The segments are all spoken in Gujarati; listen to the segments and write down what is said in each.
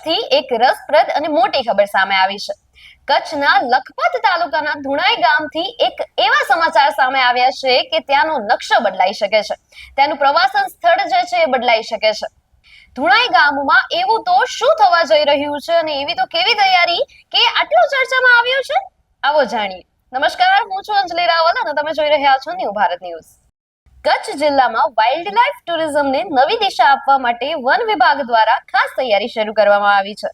કચ્છથી એક રસપ્રદ અને મોટી ખબર સામે આવી છે. કચ્છના લખપત તાલુકાના ધુણાઈ ગામથી એક એવા સમાચાર સામે આવ્યા છે કે ત્યાંનો નકશો બદલાઈ શકે છે. ત્યાંનું પ્રવાસન સ્થળ જે છે એ બદલાઈ શકે છે. ધુણાઈ ગામમાં એવું તો શું થવા જઈ રહ્યું છે અને એવી તો કેવી તૈયારી કે આટલું ચર્ચામાં આવ્યું છે? આવો જાણીએ. નમસ્કાર, હું છું અંજલિ રાવલ અને તમે જોઈ રહ્યા છો ન્યૂ ભારત ન્યૂઝ. કચ્છ જિલ્લામાં વાઇલ્ડ લાઇફ ટુરિઝમને નવી દિશા આપવા માટે વન વિભાગ દ્વારા ખાસ તૈયારી શરૂ કરવામાં આવી છે.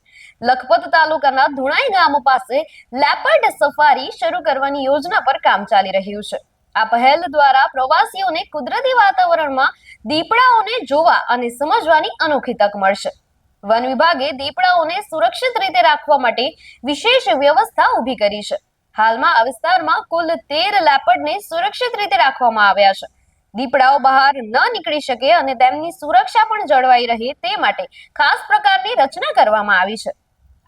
લખપત તાલુકાના ધુણાઈ ગામ પાસે લેપર્ડ સફારી શરૂ કરવાની યોજના પર કામ ચાલી રહ્યું છે. આ પહેલ દ્વારા પ્રવાસીઓને કુદરતી વાતાવરણમાં દીપડાઓને જોવા અને સમજવાની અનોખી તક મળશે. વન વિભાગે દીપડાઓને સુરક્ષિત રીતે રાખવા માટે વિશેષ વ્યવસ્થા ઊભી કરી છે. હાલમાં આ વિસ્તારમાં કુલ 13 લેપર્ડને સુરક્ષિત રીતે રાખવામાં આવ્યા છે. દીપડાઓ બહાર ન નીકળી શકે અને તેમની સુરક્ષા પણ જળવાઈ રહે તે માટે ખાસ પ્રકારની રચના કરવામાં આવી છે.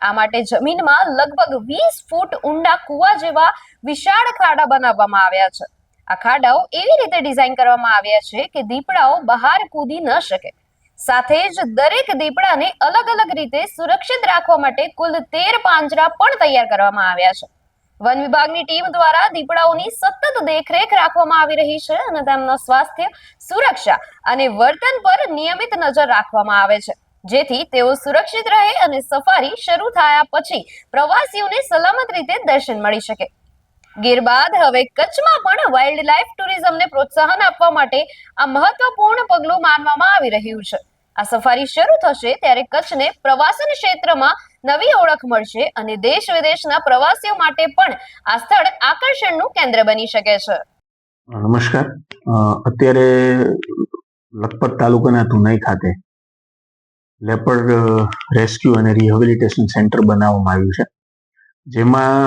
આ માટે જમીનમાં લગભગ 20 ફૂટ ઊંડા કુવા જેવા વિશાળ ખાડા બનાવવામાં આવ્યા છે. આ ખાડાઓ એવી રીતે ડિઝાઇન કરવામાં આવ્યા છે કે દીપડાઓ બહાર કૂદી ન શકે. સાથે જ દરેક દીપડાને અલગ અલગ રીતે સુરક્ષિત રાખવા માટે કુલ 13 પાંજરા પણ તૈયાર કરવામાં આવ્યા છે. વન વિભાગની ટીમ દ્વારા દીપડાઓની સતત દેખરેખ રાખવામાં આવી રહી છે અને તેમના સ્વાસ્થ્ય, સુરક્ષા અને વર્તન પર નિયમિત નજર રાખવામાં આવે છે, જેથી તેઓ સુરક્ષિત રહે અને સફારી શરૂ થયા પછી પ્રવાસીઓને સલામત રીતે દર્શન મળી શકે. ગીર બાદ હવે કચ્છમાં પણ વાઇલ્ડ લાઇફ ટુરિઝમને પ્રોત્સાહન આપવા માટે આ મહત્વપૂર્ણ પગલું માનવામાં આવી રહ્યું છે. આ સફારી શરૂ થશે ત્યારે કચ્છને પ્રવાસન ક્ષેત્રમાં નવી ઓળખ મળશે અને દેશ વિદેશના પ્રવાસીઓ માટે પણ આ સ્થળ આકર્ષણનું કેન્દ્ર બની શકે છે. નમસ્કાર. અત્યારે લખપત તાલુકાના ધુણાઈ ખાતે લેપર્ડ રેસ્ક્યુ અને રિહેબિલિટેશન સેન્ટર બનાવવામાં આવ્યું છે, જેમાં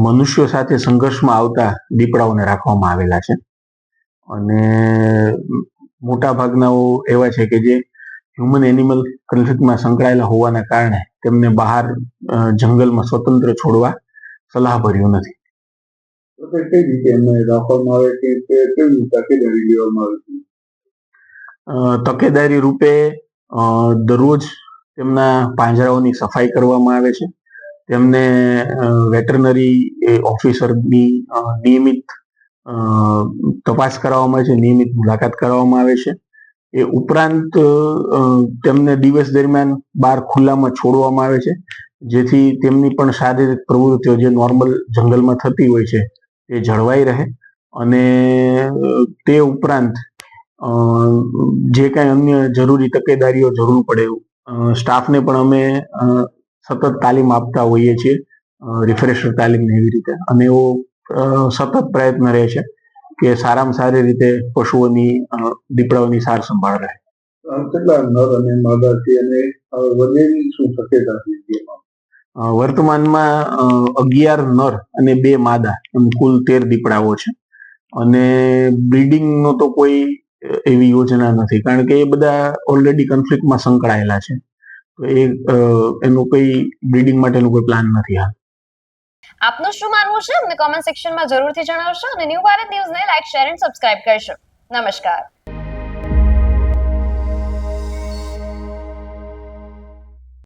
મનુષ્યો સાથે સંઘર્ષમાં આવતા દીપડાઓને રાખવામાં આવેલા છે. અને મોટા ભાગનાઓ એવા છે કે જે હ્યુમન એનિમલ કોન્ફ્લિક્ટમાં સંકળાયેલા હોવાના કારણે તેમને બહાર જંગલમાં સ્વતંત્ર છોડવા સલાહભર્યું નથી. કઈ રીતે એમને રાખવામાં આવે છે, કેવી તકેદારી લેવામાં આવે છે? તકેદારી રૂપે દરરોજ તેમના પાંજરાઓની સફાઈ કરવામાં આવે છે. તેમને વેટરનરી ઓફિસરની નિયમિત તપાસ કરવામાં આવે છે, નિયમિત મુલાકાત કરવામાં આવે છે. એ ઉપરાંત તેમને દિવસ દરમિયાન બહાર ખુલ્લામાં છોડવામાં આવે છે, જેથી તેમની પણ શારીરિક પ્રવૃત્તિઓ જે નોર્મલ જંગલમાં થતી હોય છે એ જળવાઈ રહે. અને તે ઉપરાંત જે કાંઈ અન્ય જરૂરી તકેદારીઓ જરૂર પડે સ્ટાફને પણ અમે સતત તાલીમ આપતા હોઈએ છીએ, રિફ્રેશર તાલીમ એવી રીતે. અને એવો સતત પ્રયત્ન રહે છે કે સારામાં સારી રીતે પશુઓની દીપડાઓની સાર સંભાળ રહે. કેટલા નર અને માદા છે અને વધેની શું શક્યતા છે? વર્તમાનમાં 11 નર અને 2 માદા એમ કુલ 13 દીપડાઓ છે. અને બ્રીડિંગનો તો કોઈ એવી યોજના નથી, કારણ કે એ બધા ઓલરેડી કોન્ફ્લિક્ટમાં સંકળાયેલા છે. તો એનું કોઈ બ્રીડિંગ માટેનું કોઈ પ્લાન નથી હાલ. આપનું શું માનવું છે અમને કોમેન્ટ સેક્શનમાં જરૂરથી જણાવશો અને ન્યૂ ભારત ન્યૂઝને લાઈક, શેર અને સબસ્ક્રાઇબ કરશો. નમસ્કાર.